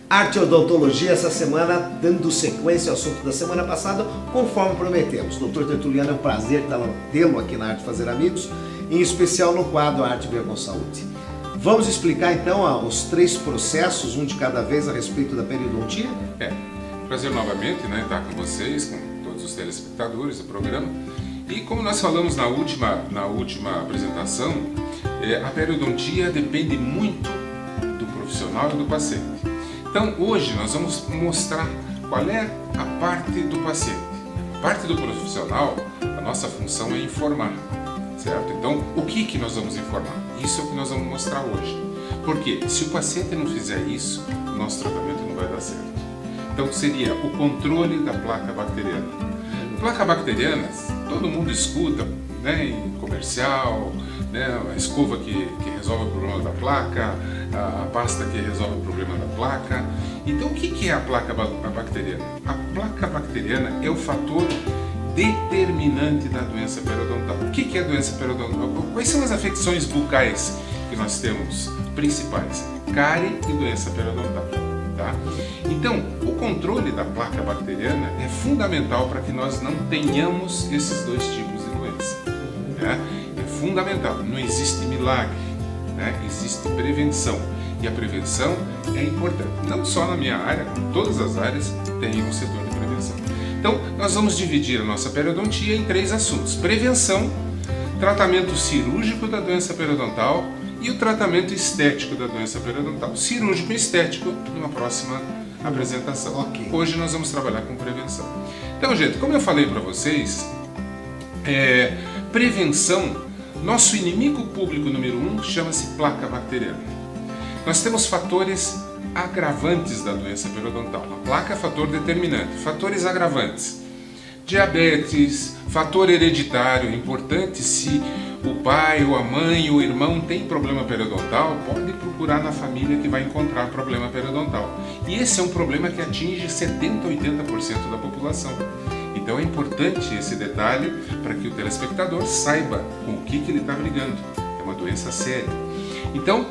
Arte e Odontologia essa semana, dando sequência ao assunto da semana passada, conforme prometemos. Dr. Tertuliano, é um prazer tê-lo aqui na Arte Fazer Amigos, em especial no quadro Arte Ver com Saúde. Vamos explicar então os 3 processos, um de cada vez, a respeito da periodontia? Prazer novamente, estar com vocês, com todos os telespectadores do programa. E como nós falamos na última apresentação, a periodontia depende muito do profissional e do paciente. Então hoje nós vamos mostrar qual é a parte do paciente. A parte do profissional, a nossa função é informar, certo? Então o que nós vamos informar? Isso é o que nós vamos mostrar hoje. Porque se o paciente não fizer isso, o nosso tratamento não vai dar certo. Então seria o controle da placa bacteriana. Placa bacteriana, todo mundo escuta, em comercial, a escova que resolve o problema da placa, a pasta que resolve o problema da placa. Então o que é a placa bacteriana? A placa bacteriana é o fator determinante da doença periodontal. O que é a doença periodontal? Quais são as afecções bucais que nós temos principais? Cárie e doença periodontal. Tá? Então, o controle da placa bacteriana é fundamental para que nós não tenhamos esses 2 tipos de doença. É fundamental, não existe milagre, existe prevenção. E a prevenção é importante, não só na minha área, como todas as áreas têm um setor de prevenção. Então, nós vamos dividir a nossa periodontia em 3 assuntos: prevenção, tratamento cirúrgico da doença periodontal e o tratamento estético da doença periodontal. Cirúrgico e estético numa próxima apresentação. Okay. Hoje nós vamos trabalhar com prevenção. Então, gente, como eu falei para vocês, prevenção, nosso inimigo público número 1 chama-se placa bacteriana. Nós temos fatores agravantes da doença periodontal. A placa é fator determinante. Fatores agravantes: diabetes, fator hereditário. Importante, se o pai, ou a mãe, ou o irmão tem problema periodontal, pode procurar na família que vai encontrar problema periodontal. E esse é um problema que atinge 70% a 80% da população. Então é importante esse detalhe para que o telespectador saiba com o que ele está brigando. É uma doença séria. Então,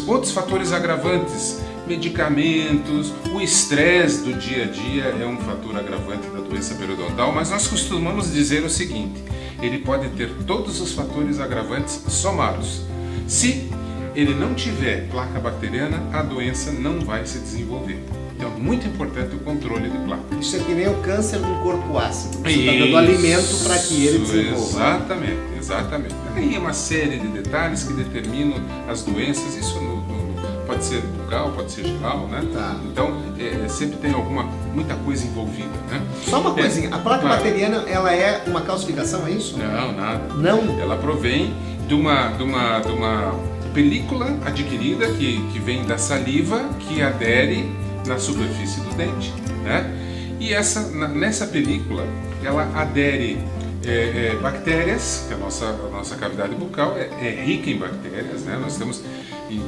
outros fatores agravantes: medicamentos, o estresse do dia a dia é um fator agravante da doença periodontal, mas nós costumamos dizer o seguinte: ele pode ter todos os fatores agravantes somados. Se ele não tiver placa bacteriana, a doença não vai se desenvolver. Então, muito importante o controle de placa. Isso é que nem o câncer do corpo ácido. Você está dando alimento para que ele desenvolva. Exatamente. Aí é uma série de detalhes que determinam as doenças. Isso pode ser bucal, pode ser geral, Tá. Então, sempre tem muita coisa envolvida, Só uma coisinha, a placa bacteriana, ela é uma calcificação, é isso? Não, nada. Não? Ela provém de uma película adquirida que vem da saliva, que adere na superfície do dente, E nessa película, ela adere bactérias, que a nossa cavidade bucal é rica em bactérias, Nós temos em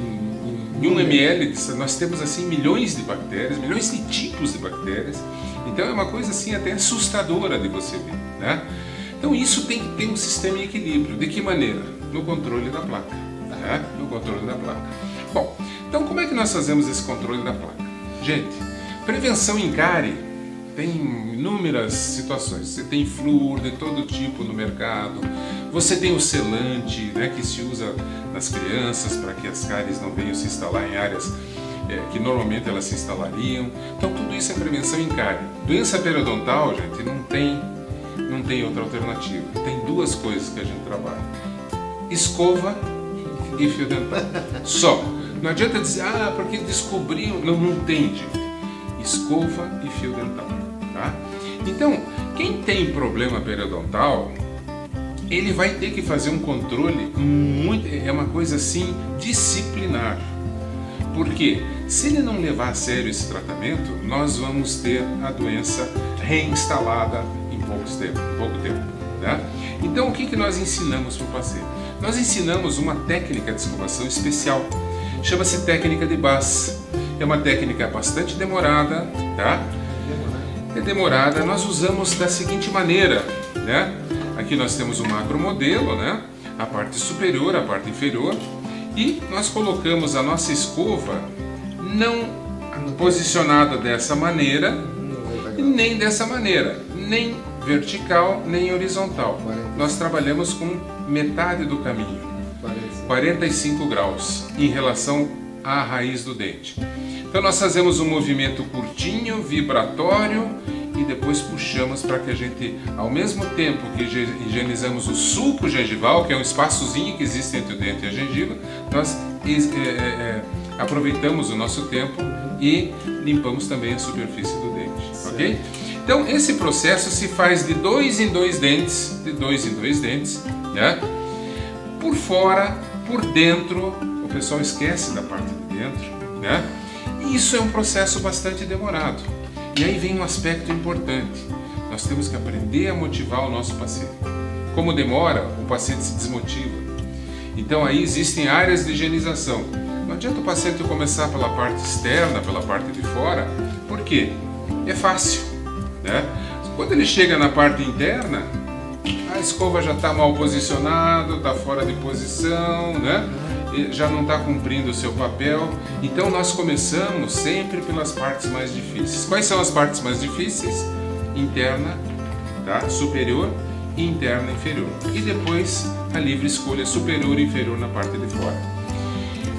1 ml, nós temos assim milhões de bactérias, milhões de tipos de bactérias. Então é uma coisa assim até assustadora de você ver, Então isso tem que ter um sistema em equilíbrio. De que maneira? No controle da placa, No controle da placa. Bom, então como é que nós fazemos esse controle da placa? Gente, prevenção em cárie tem inúmeras situações. Você tem flúor de todo tipo no mercado, você tem o selante, que se usa nas crianças para que as cáries não venham se instalar em áreas que normalmente elas se instalariam. Então tudo isso é prevenção em cárie. Doença periodontal, gente, não tem outra alternativa. Tem 2 coisas que a gente trabalha: escova e fio dental. Só. Não adianta dizer, porque descobriu. Não tem, gente. Escova e fio dental. Tá? Então, quem tem problema periodontal, ele vai ter que fazer um controle é uma coisa assim disciplinar. Porque se ele não levar a sério esse tratamento, nós vamos ter a doença reinstalada em pouco tempo. Tá? Então o que nós ensinamos para o paciente? Nós ensinamos uma técnica de escovação especial, chama-se técnica de Bass. É uma técnica bastante demorada, tá? É demorada, nós usamos da seguinte maneira, Aqui nós temos o macromodelo, A parte superior, a parte inferior, e nós colocamos a nossa escova não posicionada dessa maneira e 90 nem dessa maneira, nem vertical nem horizontal. 45. Nós trabalhamos com metade do caminho, 45 graus em relação à raiz do dente. Então nós fazemos um movimento curtinho, vibratório, e depois puxamos para que a gente, ao mesmo tempo que higienizamos o sulco gengival, que é um espaçozinho que existe entre o dente e a gengiva, nós aproveitamos o nosso tempo e limpamos também a superfície do dente, ok? Então esse processo se faz de 2 em 2 dentes, né? Por fora, por dentro, o pessoal esquece da parte de dentro, né? E isso é um processo bastante demorado. E aí vem um aspecto importante. Nós temos que aprender a motivar o nosso paciente. Como demora, o paciente se desmotiva. Então aí existem áreas de higienização. Não adianta o paciente começar pela parte externa, pela parte de fora. Por quê? É fácil, né? Quando ele chega na parte interna, a escova já está mal posicionada, está fora de posição, né? Já não está cumprindo o seu papel. Então nós começamos sempre pelas partes mais difíceis. Quais são as partes mais difíceis? Interna, tá? Superior, e interna, inferior. E depois a livre escolha superior e inferior na parte de fora.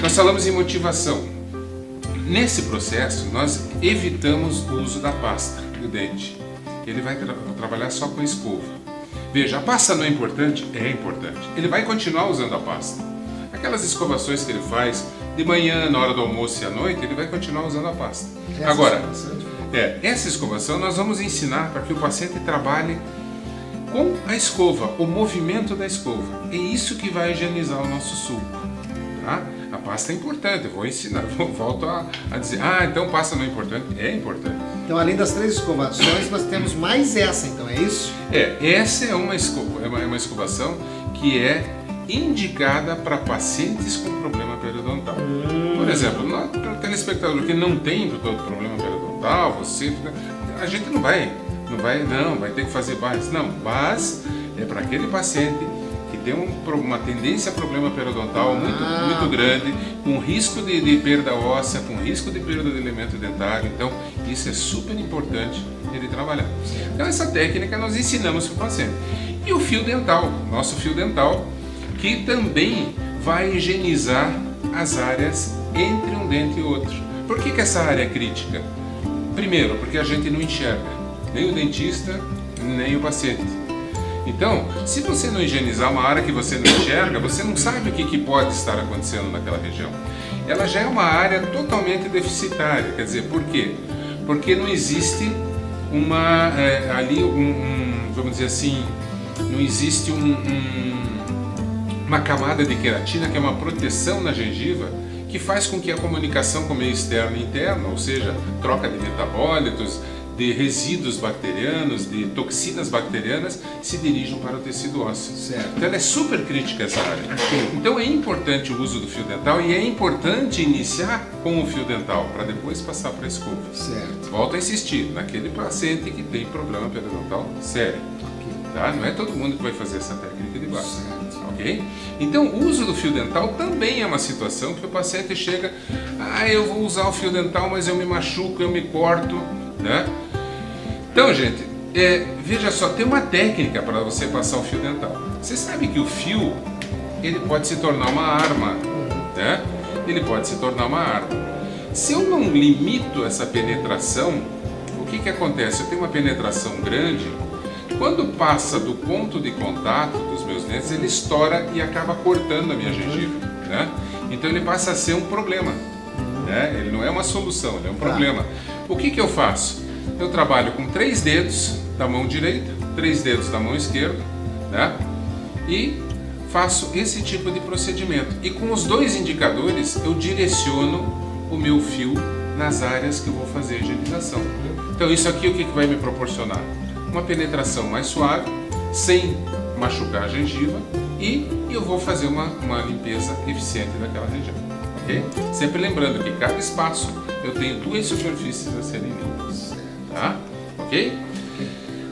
Nós falamos em motivação. Nesse processo nós evitamos o uso da pasta do dente. Ele vai trabalhar só com a escova. Veja, a pasta não é importante? É importante. Ele vai continuar usando a pasta. Aquelas escovações que ele faz de manhã, na hora do almoço e à noite, ele vai continuar usando a pasta. Agora, essa escovação nós vamos ensinar para que o paciente trabalhe com a escova, o movimento da escova. É isso que vai higienizar o nosso sulco, tá? A pasta é importante, eu vou ensinar, volto a dizer, então pasta não é importante? É importante. Então, além das 3 escovações, nós temos mais essa, então, é isso? Essa é uma escovação que é indicada para pacientes com problema periodontal. Por exemplo, para o telespectador que não tem problema periodontal, a gente não vai ter que fazer base. Não, base é para aquele paciente que tem uma tendência a problema periodontal muito grande, com risco de perda óssea, com risco de perda de elemento dentário. Então, isso é super importante ele trabalhar. Então, essa técnica nós ensinamos para o paciente. E o fio dental, nosso fio dental, que também vai higienizar as áreas entre um dente e outro. Por que essa área é crítica? Primeiro, porque a gente não enxerga, nem o dentista, nem o paciente. Então, se você não higienizar uma área que você não enxerga, você não sabe o que pode estar acontecendo naquela região. Ela já é uma área totalmente deficitária. Quer dizer, por quê? Porque não existe vamos dizer assim, não existe uma camada de queratina que é uma proteção na gengiva que faz com que a comunicação com o meio externo e interno, ou seja, troca de metabólitos, de resíduos bacterianos, de toxinas bacterianas, se dirijam para o tecido ósseo. Certo. Então ela é super crítica essa área. Então é importante o uso do fio dental e é importante iniciar com o fio dental para depois passar para a escova. Certo. Volto a insistir, naquele paciente que tem problema periodontal sério. Tá? Não é todo mundo que vai fazer essa técnica de base. Ok? Então o uso do fio dental também é uma situação que o paciente chega, eu vou usar o fio dental, mas eu me machuco, eu me corto, né? Então, gente, veja só, tem uma técnica para você passar o fio dental. Você sabe que o fio, ele pode se tornar uma arma, né? Ele pode se tornar uma arma. Se eu não limito essa penetração, o que acontece? Eu tenho uma penetração grande, quando passa do ponto de contato dos meus dentes, ele estoura e acaba cortando a minha gengiva, né? Então ele passa a ser um problema, né? Ele não é uma solução, ele é um problema. O que eu faço? Eu trabalho com 3 dedos da mão direita, 3 dedos da mão esquerda, né? E faço esse tipo de procedimento. E com os 2 indicadores eu direciono o meu fio nas áreas que eu vou fazer a higienização. Então isso aqui o que vai me proporcionar? Uma penetração mais suave, sem machucar a gengiva, e eu vou fazer uma limpeza eficiente daquela região. Okay? Sempre lembrando que cada espaço eu tenho 2 superfícies a serem limpas. Tá? Ok?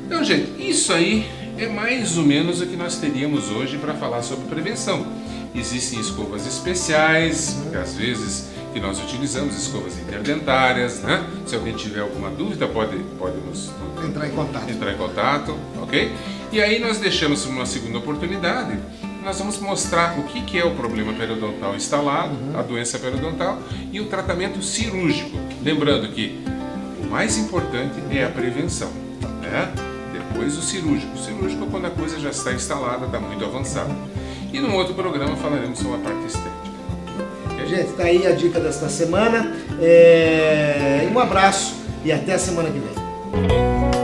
Então, gente, isso aí é mais ou menos o que nós teríamos hoje para falar sobre prevenção. Existem escovas especiais, às vezes que nós utilizamos, escovas interdentárias, né? Se alguém tiver alguma dúvida, pode nos Entrar em contato. ok? E aí nós deixamos uma segunda oportunidade, nós vamos mostrar o que é o problema periodontal instalado, a doença periodontal e o tratamento cirúrgico. Lembrando que o mais importante é a prevenção, né? Depois o cirúrgico. O cirúrgico é quando a coisa já está instalada, está muito avançada. E num outro programa falaremos sobre a parte estética. Okay? Gente, tá aí a dica desta semana. Um abraço e até a semana que vem.